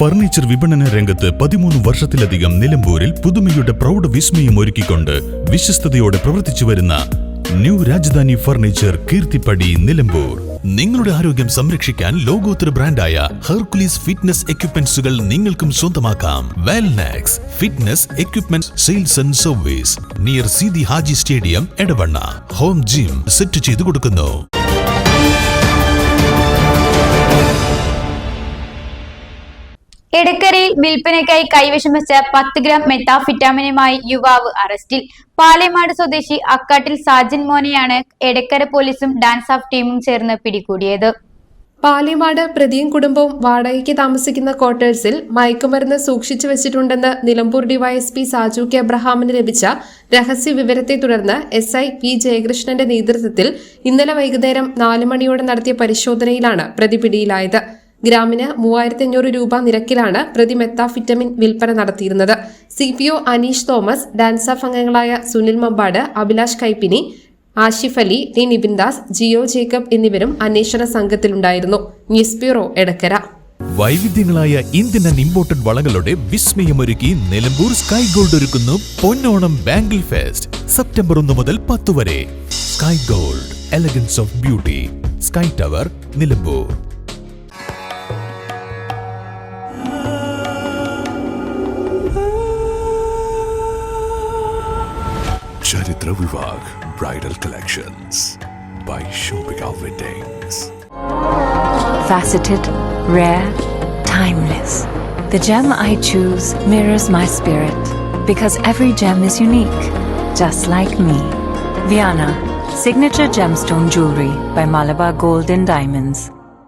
Furniture വിപണന രംഗത്ത് 13 വർഷത്തിലധികം നിലമ്പൂരിൽ പുതുമയുടെ പ്രൗഢ വിസ്മയം ഒരുക്കിക്കൊണ്ട് വിശ്വസ്തയോടെ പ്രവർത്തിച്ചു വരുന്ന ന്യൂ രാജധാനി ഫർണിച്ചർ കീർത്തിപ്പടി നിലമ്പൂർ. നിങ്ങളുടെ ആരോഗ്യം സംരക്ഷിക്കാൻ ലോകോത്തര ബ്രാൻഡായ ഹെർക്കുലീസ് ഫിറ്റ്നസ് എക്യുപ്മെന്റ്സുകൾ നിങ്ങൾക്കും സ്വന്തമാക്കാം. Wellnex fitness equipment sales and service near Seethi Haji stadium, Edavanna. Home gym set ചെയ്തു കൊടുക്കുന്നു. എടക്കരയിൽ വിൽപ്പനയ്ക്കായി കൈവശം വെച്ച 10 ഗ്രാം മെത്താഫിറ്റാമിനുമായി യുവാവ് അറസ്റ്റിൽ. പാലേമാട് സ്വദേശി അക്കാട്ടിൽ സാജിൻ മോനെയാണ് എടക്കര പോലീസും ഡാൻസ് ഓഫ് ടീമും ചേർന്ന് പിടികൂടിയത്. പാലേമാട് പ്രതിയും കുടുംബവും വാടകയ്ക്ക് താമസിക്കുന്ന ക്വാർട്ടേഴ്സിൽ മയക്കുമരുന്ന് സൂക്ഷിച്ചു വെച്ചിട്ടുണ്ടെന്ന് നിലമ്പൂർ ഡിവൈഎസ്പി സാജു കെ അബ്രഹാമിന് ലഭിച്ച രഹസ്യ വിവരത്തെ തുടർന്ന് SI പി ജയകൃഷ്ണന്റെ നേതൃത്വത്തിൽ ഇന്നലെ വൈകുന്നേരം 4 മണിയോടെ നടത്തിയ പരിശോധനയിലാണ് പ്രതി പിടിയിലായത്. ഗ്രാമിന് 3500 രൂപ നിരക്കിലാണ് പ്രതി മെത്താഫിറ്റമിൻ വിൽപ്പന നടത്തിയിരുന്നത്. CPO Aneesh Thomas, DANSAF അംഗങ്ങളായ സുനിൽ മമ്പാട്, അഭിലാഷ് കൈപ്പിനി, ആഷിഫ് അലി, ടി നിബിൻദാസ്, ജിയോ ജേക്കബ് എന്നിവരും അന്വേഷണ സംഘത്തിലുണ്ടായിരുന്നു. News bureau, Edakkara. വൈവിധ്യങ്ങളായ ഇന്ത്യൻ ആൻഡ് ഇമ്പോർട്ടഡ് വളകളുടെ വിസ്മയമൊരുക്കി നിലമ്പൂർ സ്കൈ ഗോൾഡ് ഒരുക്കുന്നു പൊന്നോണം ബാംഗിൾ ഫെസ്റ്റ്. സെപ്റ്റംബർ 1 മുതൽ 10 വരെ. Sky gold, elegance of beauty, sky tower, Nilambur. Charitra Vivag Bridal Collections by Shobhika Weddings. Faceted, rare, timeless. The gem I choose mirrors my spirit because every gem is unique, just like me. Viana, signature gemstone jewelry by Malabar Gold and Diamonds.